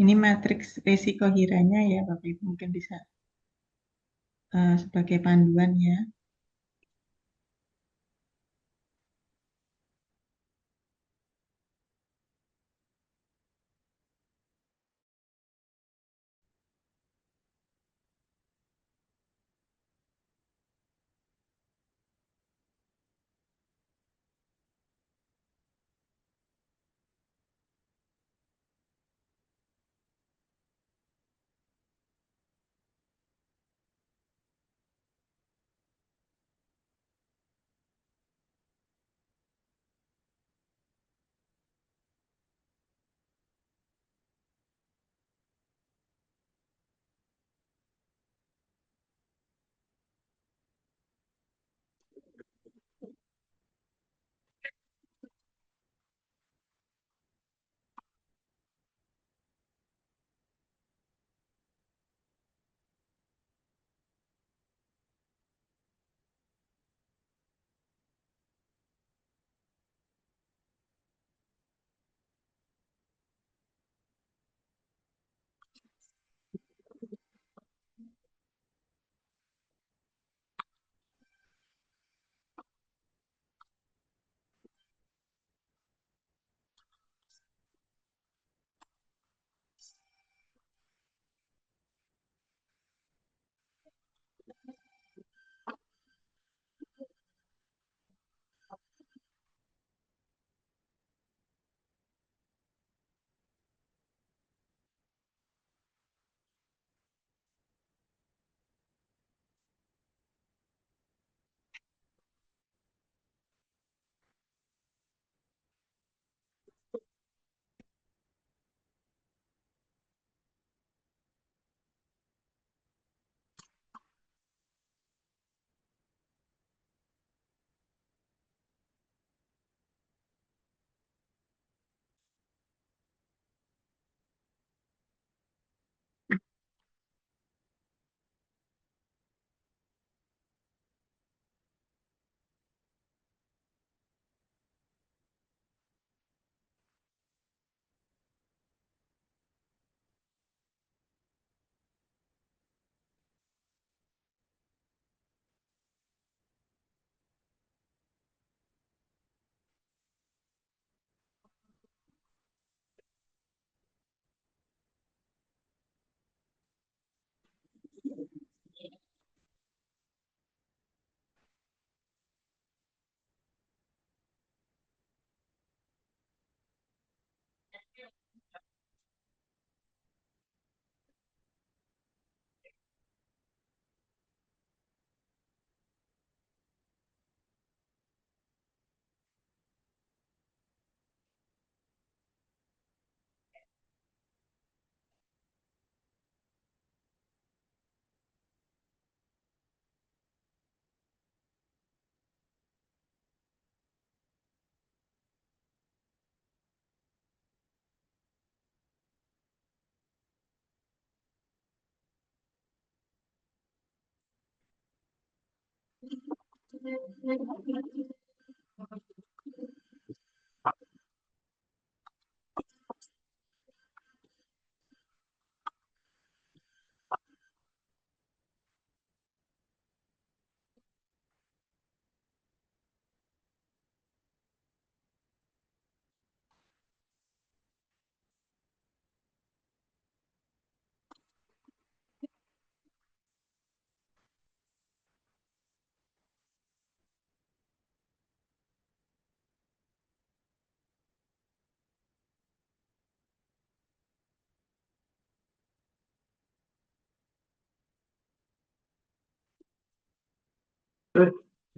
Ini matriks risiko hiranya ya, Bapak Ibu mungkin bisa sebagai panduan ya.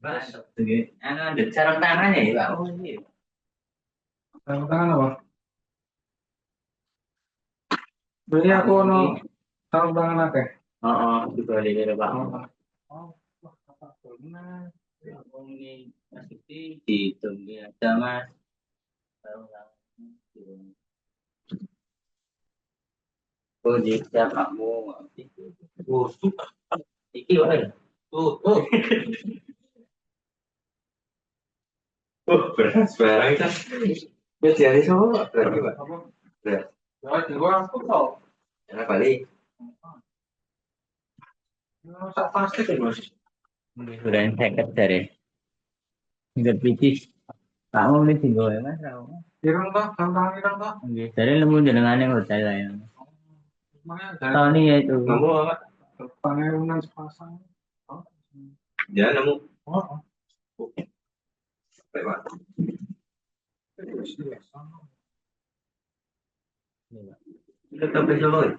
Mas, ada sarung tangannya ya, Pak. Oh, iya. Sarung tangan apa? Beli aku no sarung tangan akeh. Oh, juga ada Pak. Oh, apa pernah? Oh, ini Mas di tunggu aja, Mas. Sarung tangan. Oh, di setiap kamu. Oh, iki wae. Oh. Oh, beras barang kan. Ya dari semua berarti, Pak. Apa? Beras. Ya, di luar aku tau. Enak kali. Sak plastik ya, Bos. Sudah seket dari. Enggak picis. Kamu ini tinggal ya mas. Kamu. Ireng toh, gampang ireng toh. Oke, dari lemu jenengan yang hotel lah ya. Makanya Tahun dari ini ya itu. Kamu apa? pangeran sepasang. Oh, Ya, nemu. oh. Pak. Terus, iya, sama. Tetap di Solo ya?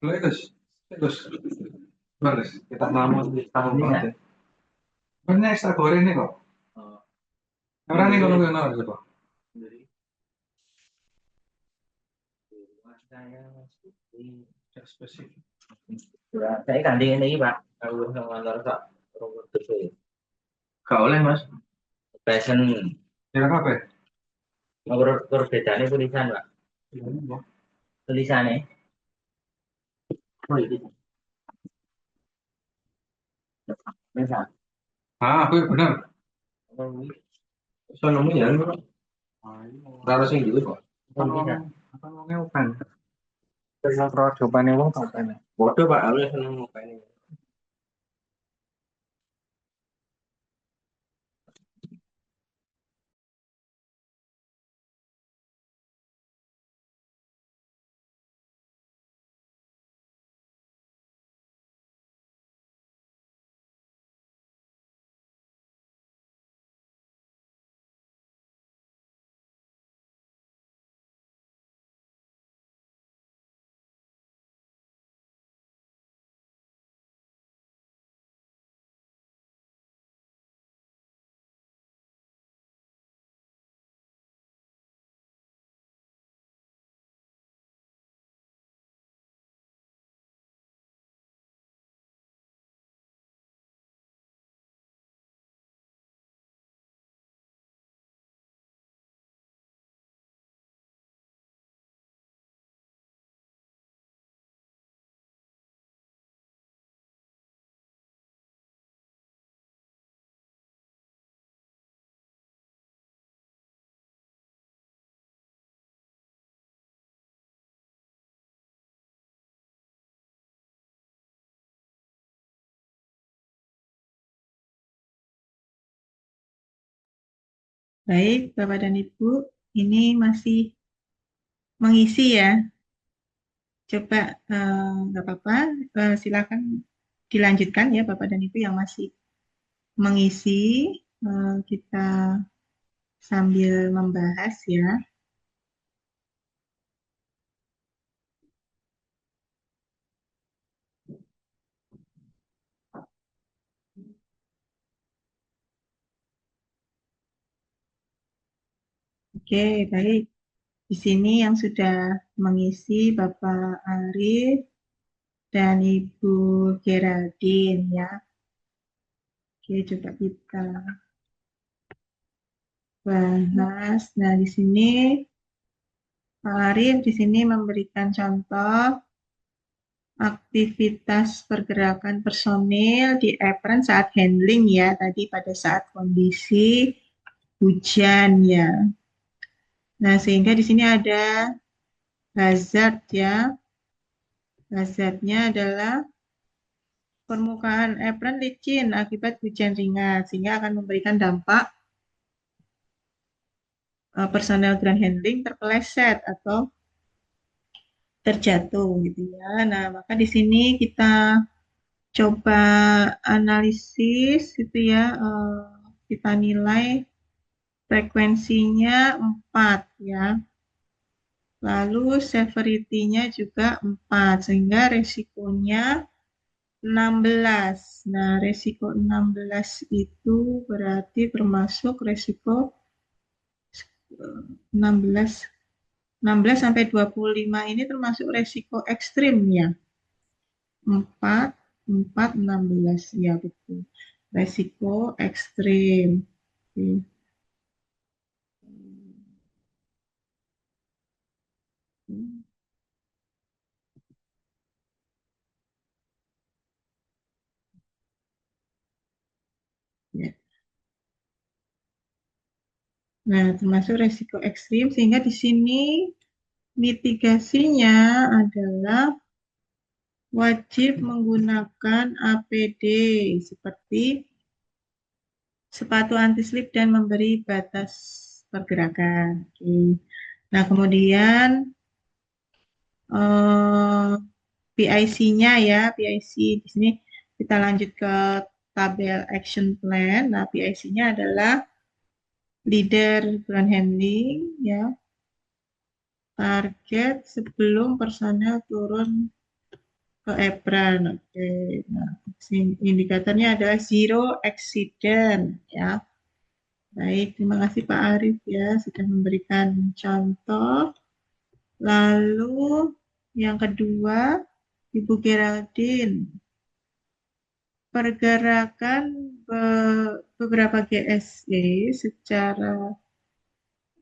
Terus, terus. Bagus, kita mau di tahun Bisa. nanti. Benar ekstra goreng nih kok. Oh. Orang nih kalau kenal gitu. Ya, spesifik. Saya kandingin lagi pak. Kalau sama antar pak. Robot itu. Gak oleh mas. Passion. Ya apa ya? Perbedaannya tulisan pak. Iya. Tulisannya. Oh itu. Bisa. Ah, aku benar. So nemu ya. Harus yang gitu kok. Apa Bisa. ngomongnya bukan? Kalau terus jawabannya wong tak apa? Bodoh pak. Harus seneng muka ini. Baik, Bapak dan Ibu, ini masih mengisi ya. Coba nggak apa-apa, silakan dilanjutkan ya Bapak dan Ibu yang masih mengisi. Kita sambil membahas ya. Oke, baik. Di sini yang sudah mengisi Bapak Arif dan Ibu Geraldine ya. Oke, coba kita bahas. Nah, di sini Pak Arif di sini memberikan contoh aktivitas pergerakan personil di apron saat handling ya, tadi pada saat kondisi hujan ya. Nah, sehingga di sini ada hazard ya. Hazardnya adalah permukaan apron licin akibat hujan ringan, sehingga akan memberikan dampak personel ground handling terpeleset atau terjatuh gitu ya. Nah, maka di sini kita coba analisis gitu ya, kita nilai frekuensinya 4 ya. Lalu severity-nya juga 4 sehingga resikonya 16. Nah, resiko 16 itu berarti termasuk resiko 16 16 sampai 25 ini termasuk resiko ekstrim ya. 4 4 16 ya betul. Resiko ekstrim. Oke. Ya. Nah, termasuk resiko ekstrim, sehingga di sini mitigasinya adalah wajib menggunakan APD seperti sepatu anti slip dan memberi batas pergerakan. Oke. Nah, kemudian PIC-nya ya, PIC di sini kita lanjut ke tabel action plan. Nah, PIC-nya adalah leader ground handling ya, target sebelum personel turun ke apron. Oke. Nah, indikatornya adalah zero accident ya. Baik, terima kasih Pak Arif ya sudah memberikan contoh. Lalu yang kedua, Ibu Geraldine, pergerakan beberapa GSE secara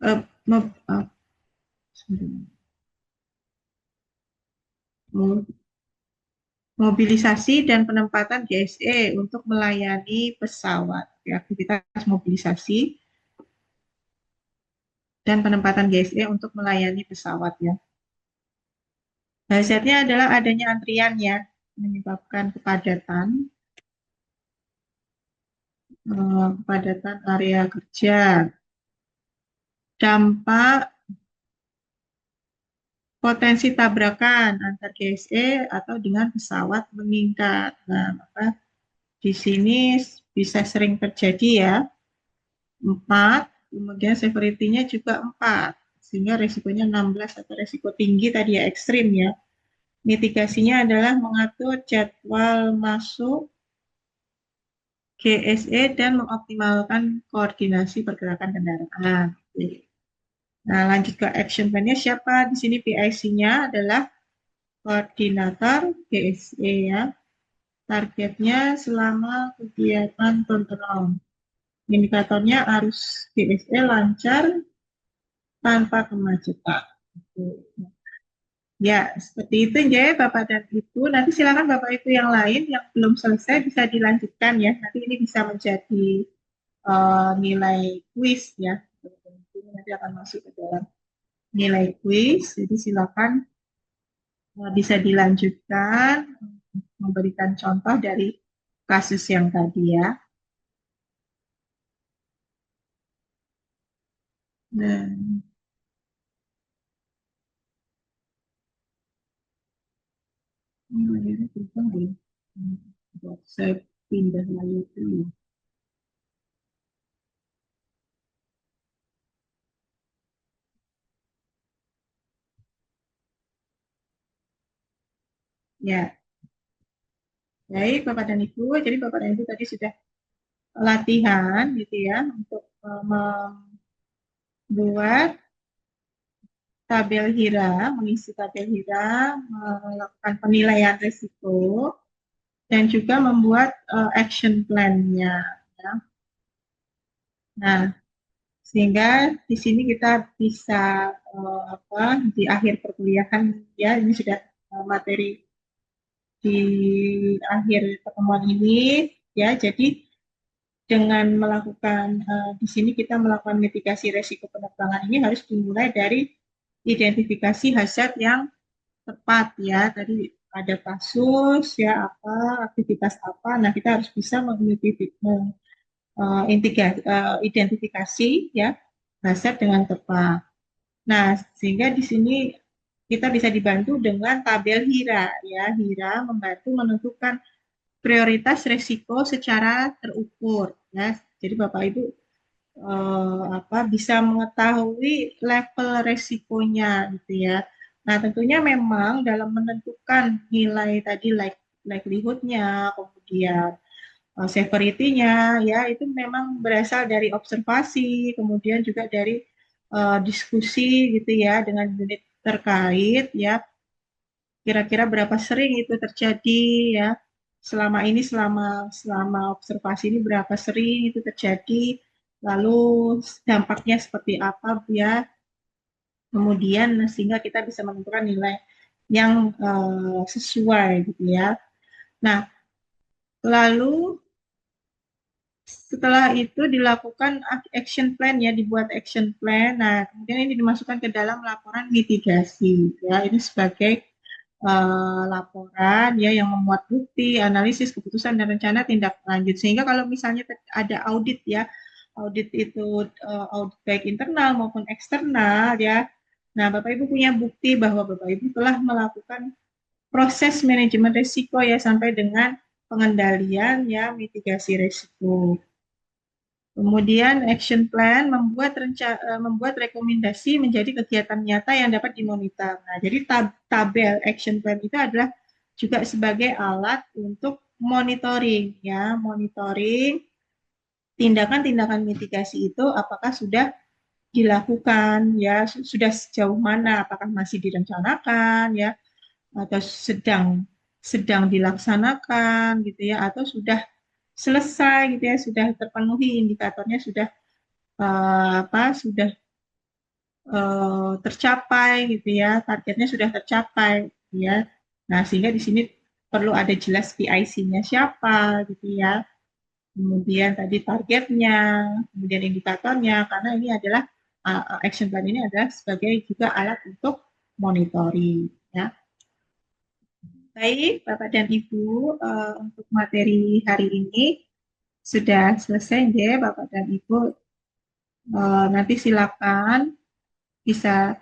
eh, mo- ah, mobilisasi dan penempatan GSE untuk melayani pesawat. Ya, aktivitas mobilisasi dan penempatan GSE untuk melayani pesawat ya. Hasilnya adalah adanya antrian ya, menyebabkan kepadatan area kerja. Dampak potensi tabrakan antar GSE atau dengan pesawat meningkat. Nah, maka di sini bisa sering terjadi ya, 4, kemudian severity-nya juga 4, sehingga resikonya 16 atau resiko tinggi tadi ya, ekstrim ya. Mitigasinya adalah mengatur jadwal masuk GSE dan mengoptimalkan koordinasi pergerakan kendaraan. Nah, lanjut ke action plan-nya siapa? Di sini PIC-nya adalah koordinator GSE ya. Targetnya selama kegiatan turnaround. Indikatornya arus GSE lancar tanpa kemacetan. Ya, seperti itu ya Bapak dan Ibu. Nanti silakan Bapak Ibu yang lain yang belum selesai bisa dilanjutkan ya. Nanti ini bisa menjadi nilai kuis ya. Ini nanti akan masuk ke dalam nilai kuis. Jadi silakan bisa dilanjutkan memberikan contoh dari kasus yang tadi ya. Nah, ini layarnya tumpang ya. Saya pindah layar dulu. Ya, baik Bapak dan Ibu. Jadi Bapak dan Ibu tadi sudah latihan gitu ya untuk membuat tabel HIRA, mengisi tabel HIRA, melakukan penilaian risiko, dan juga membuat action plan-nya. Ya. Nah, sehingga di sini kita bisa di akhir perkuliahan ya ini sudah materi di akhir pertemuan ini ya. Jadi dengan melakukan di sini kita melakukan mitigasi resiko penerbangan ini harus dimulai dari identifikasi hazard yang tepat ya. Tadi ada kasus ya apa aktivitas apa. Nah kita harus bisa identifikasi ya hazard dengan tepat. Nah sehingga di sini kita bisa dibantu dengan tabel HIRA ya. HIRA membantu menentukan prioritas resiko secara terukur ya. Jadi Bapak Ibu bisa mengetahui level resikonya gitu ya. Nah, tentunya memang dalam menentukan nilai tadi likelihood-nya, kemudian severity-nya ya itu memang berasal dari observasi, kemudian juga dari diskusi gitu ya dengan unit terkait ya. Kira-kira berapa sering itu terjadi ya. Selama observasi ini berapa sering itu terjadi, lalu dampaknya seperti apa ya. Kemudian sehingga kita bisa menentukan nilai yang sesuai gitu ya. Nah, lalu setelah itu dilakukan action plan ya, dibuat action plan. Nah, kemudian ini dimasukkan ke dalam laporan mitigasi ya. Ini sebagai laporan ya yang memuat bukti, analisis, keputusan dan rencana tindak lanjut. Sehingga kalau misalnya ada audit ya, audit itu audit baik internal maupun eksternal ya. Nah, Bapak Ibu punya bukti bahwa Bapak Ibu telah melakukan proses manajemen risiko ya sampai dengan pengendalian ya mitigasi risiko. Kemudian action plan membuat rekomendasi menjadi kegiatan nyata yang dapat dimonitor. Nah, jadi tabel action plan itu adalah juga sebagai alat untuk monitoring ya, monitoring tindakan-tindakan mitigasi itu apakah sudah dilakukan ya, sudah sejauh mana, apakah masih direncanakan ya, atau sedang dilaksanakan gitu ya, atau sudah selesai gitu ya, sudah terpenuhi indikatornya, sudah sudah tercapai gitu ya, targetnya sudah tercapai gitu ya. Nah, sehingga di sini perlu ada jelas PIC-nya siapa gitu ya. Kemudian tadi targetnya, kemudian indikatornya, karena ini adalah action plan ini adalah sebagai juga alat untuk monitoring ya. Baik, Bapak dan Ibu, untuk materi hari ini sudah selesai ya, Bapak dan Ibu. Nanti silakan bisa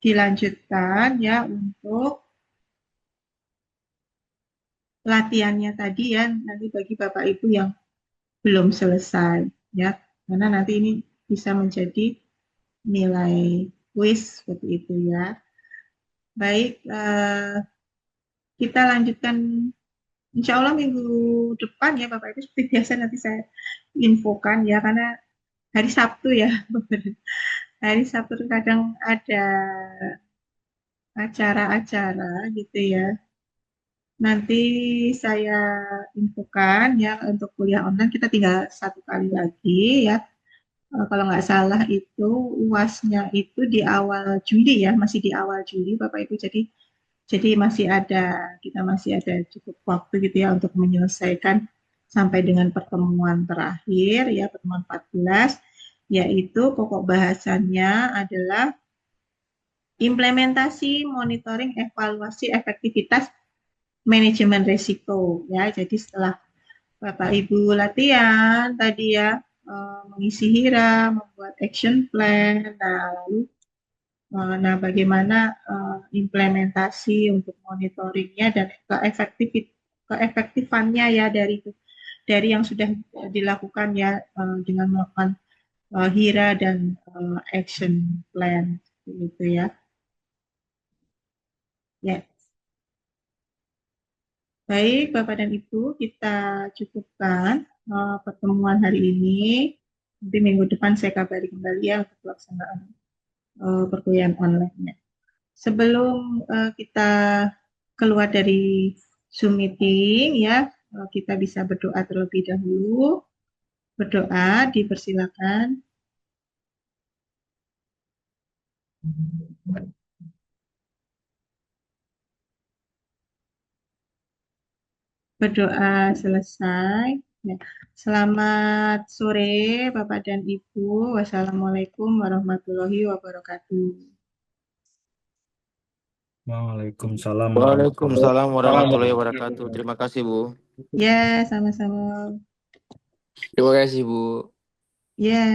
dilanjutkan ya untuk latihannya tadi ya, nanti bagi Bapak Ibu yang belum selesai ya, karena nanti ini bisa menjadi nilai kuis seperti itu ya. Baik, kita lanjutkan insya Allah minggu depan ya Bapak Ibu, seperti biasa nanti saya infokan ya, karena hari Sabtu ya, hari Sabtu kadang ada acara-acara gitu ya. Nanti saya infokan ya untuk kuliah online kita tinggal 1 kali lagi ya. Kalau nggak salah itu UASnya itu di awal Juli ya, masih di awal Juli Bapak Ibu. Jadi kita masih ada cukup waktu gitu ya untuk menyelesaikan sampai dengan pertemuan terakhir ya, pertemuan 14, yaitu pokok bahasannya adalah implementasi, monitoring, evaluasi efektivitas manajemen risiko ya. Jadi setelah Bapak Ibu latihan tadi ya, mengisi HIRA, membuat action plan, nah bagaimana implementasi untuk monitoringnya dan keefektifannya ya dari yang sudah dilakukan ya, dengan melakukan HIRA dan action plan gitu ya. Ya. Baik, Bapak dan Ibu, kita cukupkan pertemuan hari ini. Nanti minggu depan saya kabari kembali ya untuk pelaksanaan perkuliahan online-nya. Sebelum kita keluar dari Zoom meeting ya, kita bisa berdoa terlebih dahulu. Berdoa, dipersilakan. Berdoa selesai. Ya. Selamat sore Bapak dan Ibu. Wassalamualaikum warahmatullahi wabarakatuh. Waalaikumsalam. Waalaikumsalam warahmatullahi wabarakatuh. Terima kasih, Bu. Ya, sama-sama. Terima kasih, Bu. Ya.